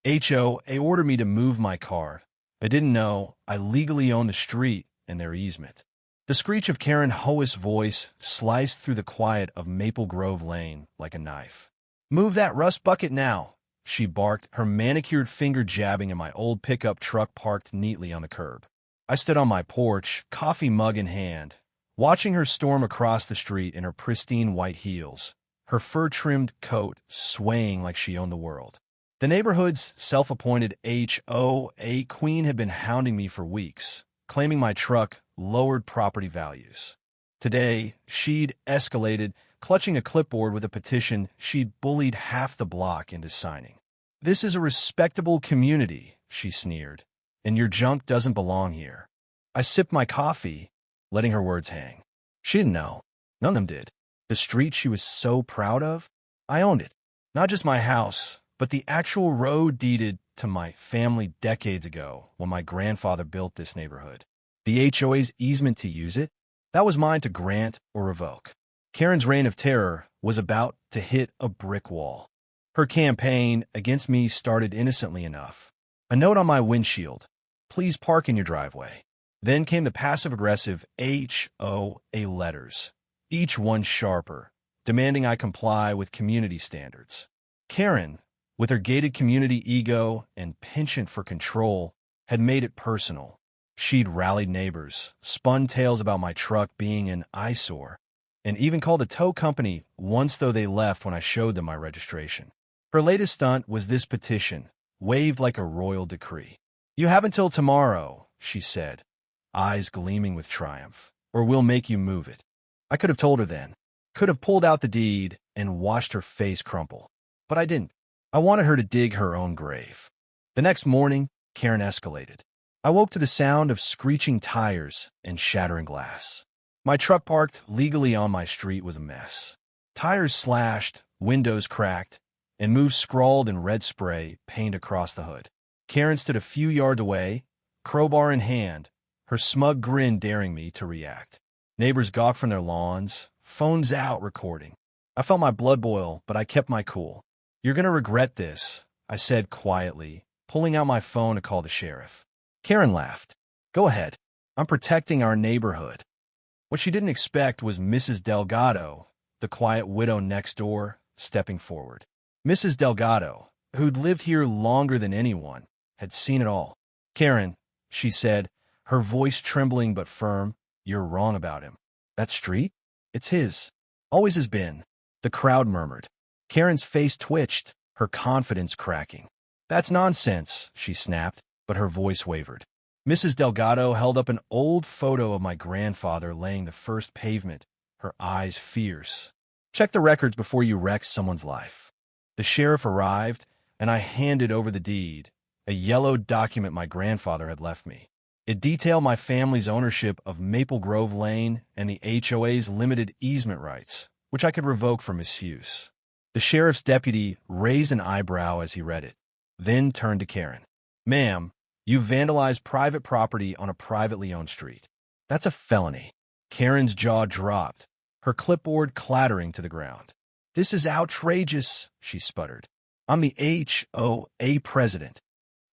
HOA ordered me to move my car. I didn't know I legally owned the street and their easement. The screech of Karen Hoe's voice sliced through the quiet of Maple Grove Lane like a knife. "Move that rust bucket now," she barked, her manicured finger jabbing at my old pickup truck parked neatly on the curb. I stood on my porch, coffee mug in hand, watching her storm across the street in her pristine white heels, her fur-trimmed coat swaying like she owned the world. The neighborhood's self-appointed HOA queen had been hounding me for weeks, claiming my truck lowered property values. Today, she'd escalated, clutching a clipboard with a petition she'd bullied half the block into signing. "This is a respectable community," she sneered, "and your junk doesn't belong here." I sipped my coffee, letting her words hang. She didn't know. None of them did. The street she was so proud of, I owned it. Not just my house, but the actual road deeded to my family decades ago when my grandfather built this neighborhood. The HOA's easement to use it, that was mine to grant or revoke. Karen's reign of terror was about to hit a brick wall. Her campaign against me started innocently enough. A note on my windshield, "Please park in your driveway." Then came the passive-aggressive HOA letters, each one sharper, demanding I comply with community standards. Karen, with her gated community ego and penchant for control, had made it personal. She'd rallied neighbors, spun tales about my truck being an eyesore, and even called a tow company once, though they left when I showed them my registration. Her latest stunt was this petition, waved like a royal decree. "You have until tomorrow," she said, eyes gleaming with triumph, "or we'll make you move it." I could have told her then, could have pulled out the deed and watched her face crumple. But I didn't. I wanted her to dig her own grave. The next morning, Karen escalated. I woke to the sound of screeching tires and shattering glass. My truck parked legally on my street was a mess. Tires slashed, windows cracked, and moves scrawled in red spray painted across the hood. Karen stood a few yards away, crowbar in hand, her smug grin daring me to react. Neighbors gawked from their lawns, phones out recording. I felt my blood boil, but I kept my cool. "You're going to regret this," I said quietly, pulling out my phone to call the sheriff. Karen laughed. "Go ahead. I'm protecting our neighborhood." What she didn't expect was Mrs. Delgado, the quiet widow next door, stepping forward. Mrs. Delgado, who'd lived here longer than anyone, had seen it all. "Karen," she said, her voice trembling but firm, "you're wrong about him. That street? It's his. Always has been." The crowd murmured. Karen's face twitched, her confidence cracking. "That's nonsense," she snapped, but her voice wavered. Mrs. Delgado held up an old photo of my grandfather laying the first pavement, her eyes fierce. "Check the records before you wreck someone's life." The sheriff arrived, and I handed over the deed, a yellow document my grandfather had left me. It detailed my family's ownership of Maple Grove Lane and the HOA's limited easement rights, which I could revoke for misuse. The sheriff's deputy raised an eyebrow as he read it, then turned to Karen. "Ma'am, you vandalized private property on a privately owned street. That's a felony." Karen's jaw dropped, her clipboard clattering to the ground. "This is outrageous," she sputtered. "I'm the HOA president."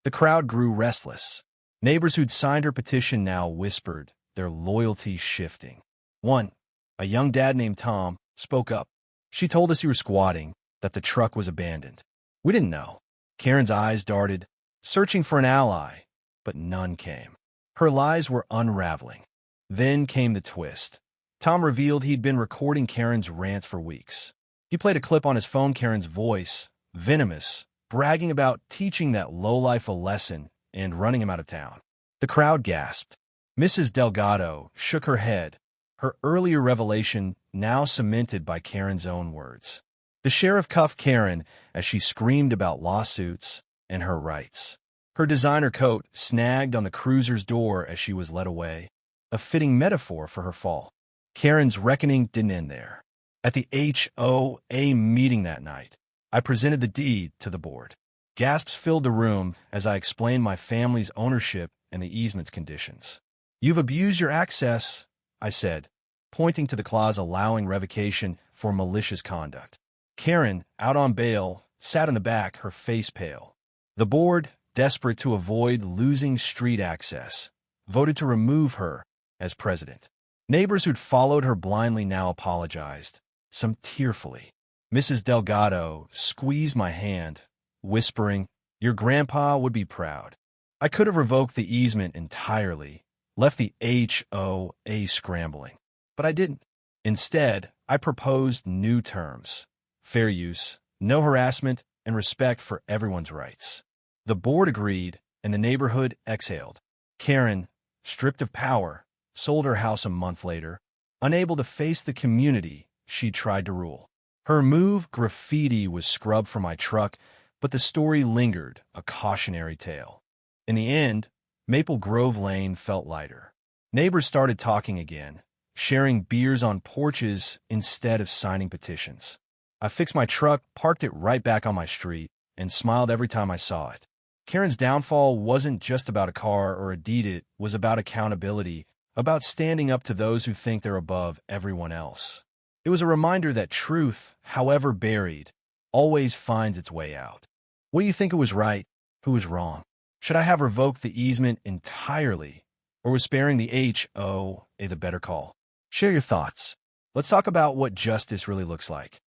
The crowd grew restless. Neighbors who'd signed her petition now whispered, their loyalty shifting. One, a young dad named Tom, spoke up. "She told us you were squatting, that the truck was abandoned. We didn't know." Karen's eyes darted, searching for an ally, but none came. Her lies were unraveling. Then came the twist. Tom revealed he'd been recording Karen's rants for weeks. He played a clip on his phone, Karen's voice, venomous, bragging about teaching that lowlife a lesson and running him out of town. The crowd gasped. Mrs. Delgado shook her head, her earlier revelation now cemented by Karen's own words. The sheriff cuffed Karen as she screamed about lawsuits and her rights. Her designer coat snagged on the cruiser's door as she was led away, a fitting metaphor for her fall. Karen's reckoning didn't end there. At the HOA meeting that night, I presented the deed to the board. Gasps filled the room as I explained my family's ownership and the easement's conditions. "You've abused your access," I said, pointing to the clause allowing revocation for malicious conduct. Karen, out on bail, sat in the back, her face pale. The board, desperate to avoid losing street access, voted to remove her as president. Neighbors who'd followed her blindly now apologized, some tearfully. Mrs. Delgado squeezed my hand, whispering, "Your grandpa would be proud." I could have revoked the easement entirely, left the HOA scrambling, but I didn't. Instead, I proposed new terms: fair use, no harassment, and respect for everyone's rights. The board agreed, and the neighborhood exhaled. Karen, stripped of power, sold her house a month later, unable to face the community she tried to rule. Her move, graffiti, was scrubbed from my truck, but the story lingered, a cautionary tale. In the end, Maple Grove Lane felt lighter. Neighbors started talking again, sharing beers on porches instead of signing petitions. I fixed my truck, parked it right back on my street, and smiled every time I saw it. Karen's downfall wasn't just about a car or a deed, it was about accountability, about standing up to those who think they're above everyone else. It was a reminder that truth, however buried, always finds its way out. What do you think? Who was right? Who was wrong? Should I have revoked the easement entirely, or was sparing the HOA the better call? Share your thoughts. Let's talk about what justice really looks like.